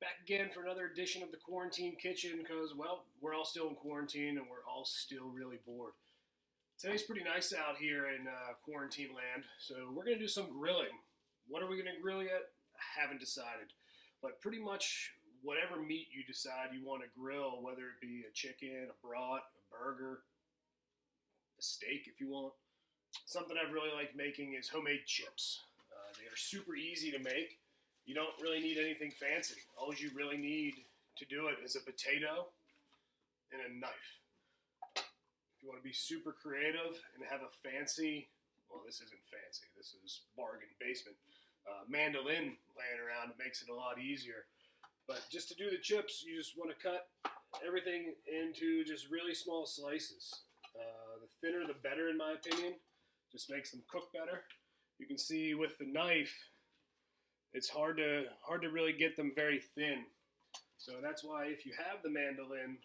back again for another edition of the Quarantine Kitchen because, well, we're all still in quarantine and we're all still really bored. Today's pretty nice out here in quarantine land, so we're going to do some grilling. What are we going to grill yet? I haven't decided. But pretty much whatever meat you decide you want to grill, whether it be a chicken, a brat, a burger, a steak if you want. Something I've really liked making is homemade chips. They are super easy to make. You don't really need anything fancy. All you really need to do it is a potato and a knife. If you want to be super creative and have a fancy, well, this isn't fancy, this is bargain basement, mandolin laying around, it makes it a lot easier. But just to do the chips, you just want to cut everything into just really small slices. The thinner the better in my opinion. Just makes them cook better. You can see with the knife, it's hard to really get them very thin. So that's why if you have the mandolin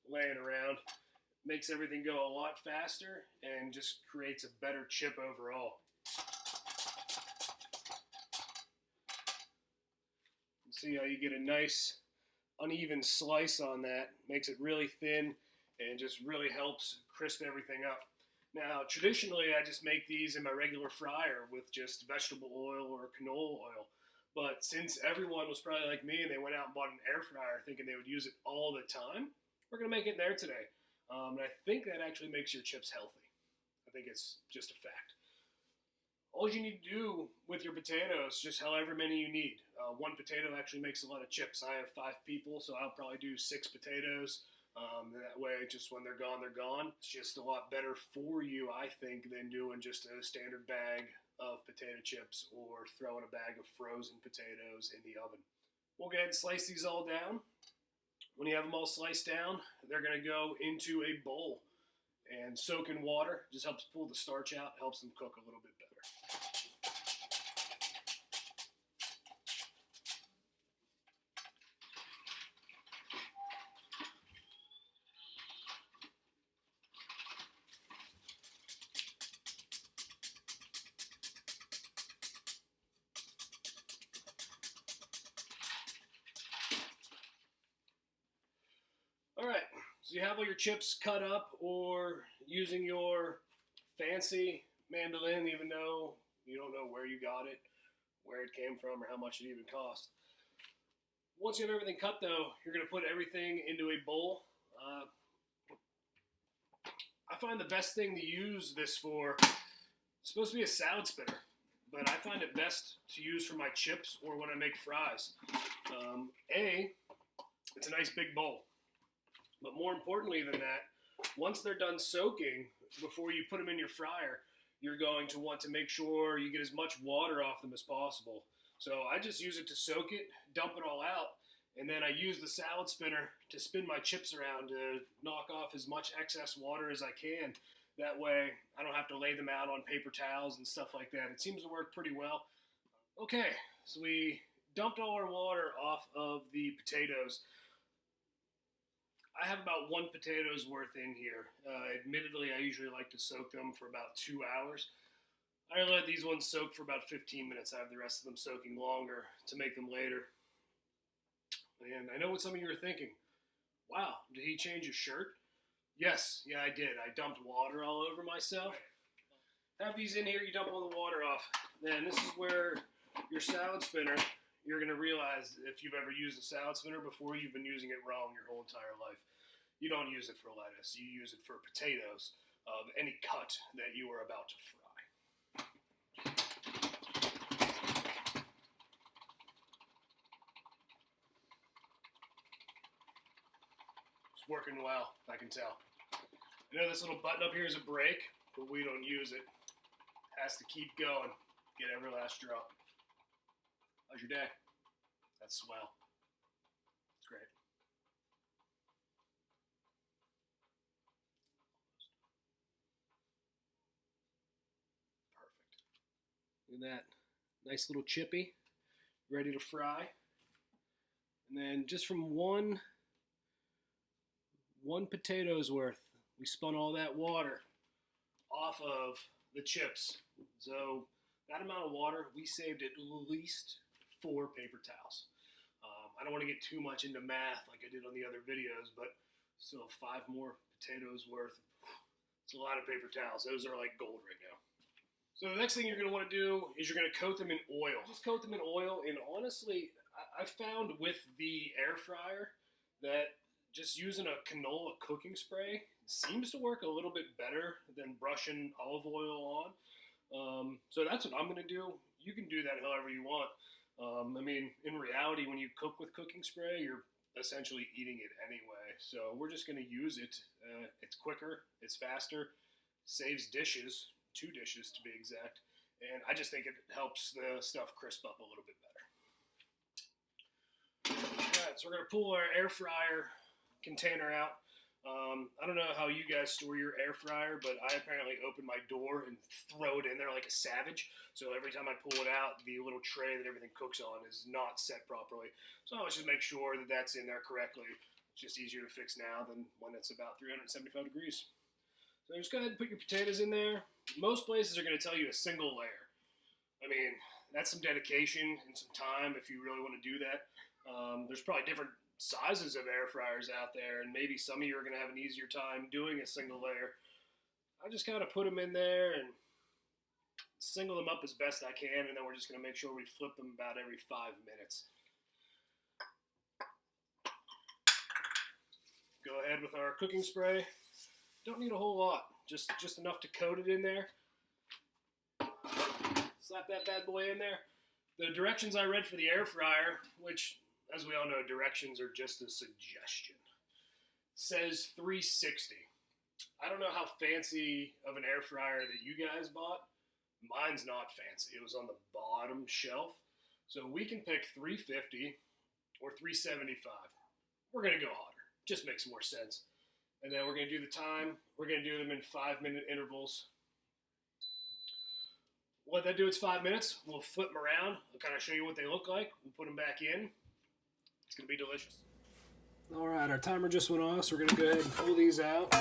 laying around, it makes everything go a lot faster and just creates a better chip overall. See how you get a nice uneven slice on that. Makes it really thin and just really helps crisp everything up. Now, traditionally, I just make these in my regular fryer with just vegetable oil or canola oil. But since everyone was probably like me and they went out and bought an air fryer thinking they would use it all the time, we're going to make it in there today. And I think that actually makes your chips healthy. I think it's just a fact. All you need to do with your potatoes, just however many you need. One potato actually makes a lot of chips. I have 5 people, so I'll probably do 6 potatoes. That way, just when they're gone, they're gone. It's just a lot better for you, I think, than doing just a standard bag of potato chips or throwing a bag of frozen potatoes in the oven. We'll go ahead and slice these all down. When you have them all sliced down, they're going to go into a bowl and soak in water. Just helps pull the starch out, helps them cook a little bit better. Alright, so you have all your chips cut up or using your fancy mandolin, even though you don't know where you got it, where it came from, or how much it even cost. Once you have everything cut though, you're going to put everything into a bowl. I find the best thing to use this for, it's supposed to be a salad spinner, but I find it best to use for my chips or when I make fries. It's a nice big bowl. But more importantly than that, once they're done soaking, before you put them in your fryer, you're going to want to make sure you get as much water off them as possible. So I just use it to soak it, dump it all out, and then I use the salad spinner to spin my chips around to knock off as much excess water as I can. That way I don't have to lay them out on paper towels and stuff like that. It seems to work pretty well. Okay, so we dumped all our water off of the potatoes. I have about 1 potato's worth in here. Admittedly, I usually like to soak them for about 2 hours. I let these ones soak for about 15 minutes. I have the rest of them soaking longer to make them later. And I know what some of you are thinking. Wow, did he change his shirt? Yes, yeah, I did. I dumped water all over myself. Have these in here, you dump all the water off. Then this is where your salad spinner, you're going to realize if you've ever used a salad spinner before, you've been using it wrong your whole entire life. You don't use it for lettuce. You use it for potatoes of any cut that you are about to fry. It's working well, I can tell. I know this little button up here is a brake, but we don't use it. It has to keep going, get every last drop. How's your day? That's swell. It's great. Perfect. Look at that. Nice little chippy. Ready to fry. And then just from one potato's worth, we spun all that water off of the chips. So that amount of water, we saved at least 4 paper towels. I don't want to get too much into math like I did on the other videos, but still 5 more potatoes worth. It's a lot of paper towels. Those are like gold right now. So the next thing you're going to want to do is you're going to coat them in oil. Just coat them in oil, and honestly, I found with the air fryer that just using a canola cooking spray seems to work a little bit better than brushing olive oil on. So that's what I'm going to do. You can do that however you want. I mean, in reality, when you cook with cooking spray, you're essentially eating it anyway. So we're just going to use it. It's quicker, it's faster, saves dishes, 2 dishes to be exact. And I just think it helps the stuff crisp up a little bit better. All right, so we're going to pull our air fryer container out. I don't know how you guys store your air fryer, but I apparently open my door and throw it in there like a savage. So every time I pull it out, the little tray that everything cooks on is not set properly. So let's just make sure that that's in there correctly. It's just easier to fix now than when it's about 375 degrees. So just go ahead and put your potatoes in there. Most places are going to tell you a single layer. I mean, that's some dedication and some time if you really want to do that. There's probably different sizes of air fryers out there, and maybe some of you are going to have an easier time doing a single layer. I just kind of put them in there and single them up as best I can, and then we're just going to make sure we flip them about every 5 minutes. Go ahead with our cooking spray. Don't need a whole lot, just enough to coat it in there. Slap that bad boy in there. The directions I read for the air fryer, which, as we all know, directions are just a suggestion, says 360. I don't know how fancy of an air fryer that you guys bought. Mine's not fancy. It was on the bottom shelf. So we can pick 350 or 375. We're going to go hotter. Just makes more sense. And then we're going to do the time. We're going to do them in 5-minute intervals. Let that do its 5 minutes. We'll flip them around. I'll kind of show you what they look like. We'll put them back in. It's going to be delicious. All right, our timer just went off, so we're going to go ahead and pull these out.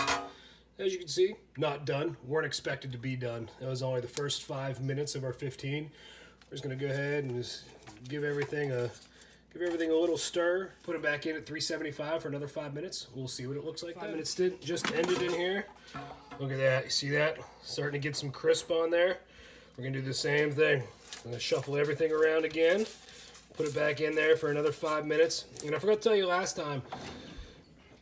As you can see, not done. Weren't expected to be done. That was only the first 5 minutes of our 15. We're just going to go ahead and just give everything a little stir. Put it back in at 375 for another 5 minutes. We'll see what it looks like. 5 minutes just ended in here. Look at that. You see that? Starting to get some crisp on there. We're going to do the same thing. I'm going to shuffle everything around again. Put it back in there for another 5 minutes. And I forgot to tell you last time,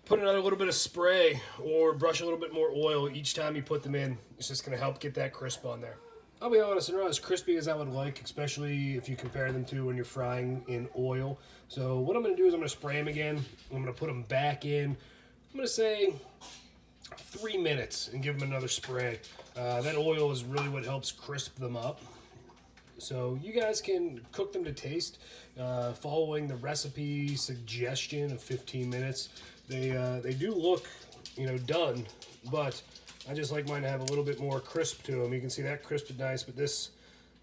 put another little bit of spray or brush a little bit more oil each time you put them in. It's just going to help get that crisp on there. I'll be honest, they're not as crispy as I would like, especially if you compare them to when you're frying in oil. So what I'm going to do is I'm going to spray them again. I'm going to put them back in. I'm going to say 3 minutes and give them another spray. That oil is really what helps crisp them up. So you guys can cook them to taste, following the recipe suggestion of 15 minutes. They do look, done, but I just like mine to have a little bit more crisp to them. You can see that crisped nice, but this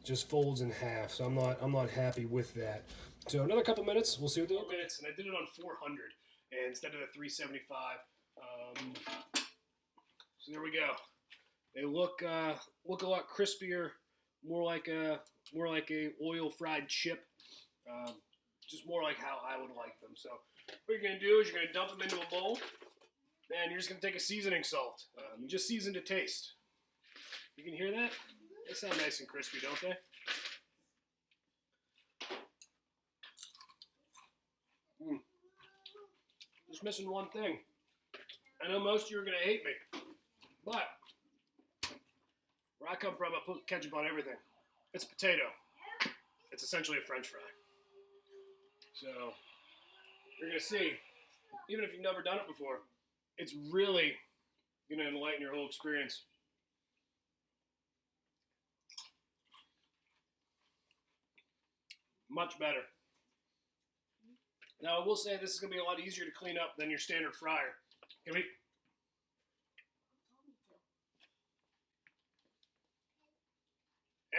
just folds in half, so I'm not happy with that. So another couple minutes, we'll see what they look like. And I did it on 400 instead of the 375. So there we go. They look a lot crispier, more like a oil fried chip, just more like how I would like them. So what you're gonna do is you're gonna dump them into a bowl, and you're just gonna take a seasoning salt. Just season to taste. You can hear that? They sound nice and crispy, don't they? Just missing one thing. I know most of you are gonna hate me, but where I come from, I put ketchup on everything. It's a potato. It's essentially a French fry. So you're gonna see, even if you've never done it before, it's really gonna enlighten your whole experience. Much better. Now I will say this is gonna be a lot easier to clean up than your standard fryer. Can we?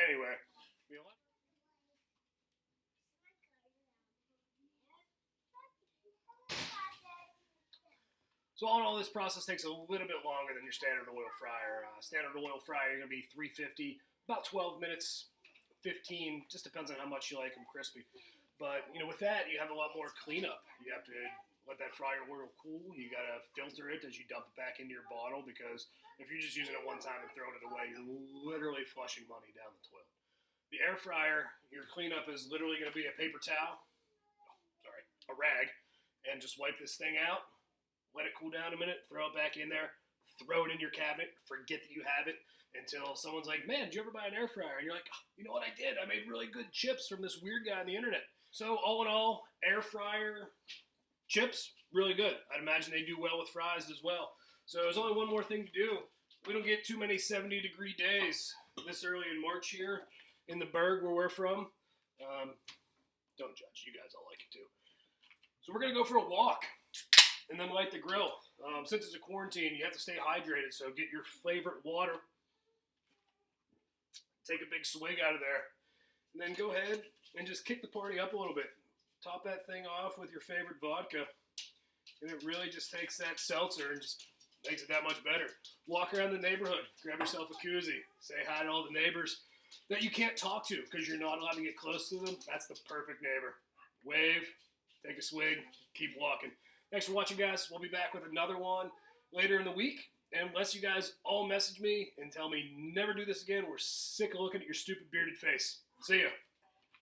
Anyway. So all in all, this process takes a little bit longer than your standard oil fryer. Standard oil fryer, you're going to be 350, about 12 minutes, 15, just depends on how much you like them crispy. But, with that, you have a lot more cleanup. You have to let that fryer oil cool. You got to filter it as you dump it back into your bottle, because if you're just using it one time and throwing it away, you're literally flushing money down the toilet. The air fryer, your cleanup is literally going to be a paper towel, a rag, and just wipe this thing out, let it cool down a minute, throw it back in there, throw it in your cabinet, forget that you have it, until someone's like, man, did you ever buy an air fryer? And you're like, oh, you know what, I did. I made really good chips from this weird guy on the internet. So all in all, air fryer chips, really good. I'd imagine they do well with fries as well. So there's only one more thing to do. We don't get too many 70-degree days this early in March here in the Berg where we're from. Don't judge. You guys all like it too. So we're going to go for a walk and then light the grill. Since it's a quarantine, you have to stay hydrated, so get your favorite water. Take a big swig out of there. And then go ahead and just kick the party up a little bit. Top that thing off with your favorite vodka. And it really just takes that seltzer and just makes it that much better. Walk around the neighborhood. Grab yourself a koozie. Say hi to all the neighbors that you can't talk to because you're not allowed to get close to them. That's the perfect neighbor. Wave. Take a swig. Keep walking. Thanks for watching, guys. We'll be back with another one later in the week. And unless you guys all message me and tell me never do this again, we're sick of looking at your stupid bearded face. See ya.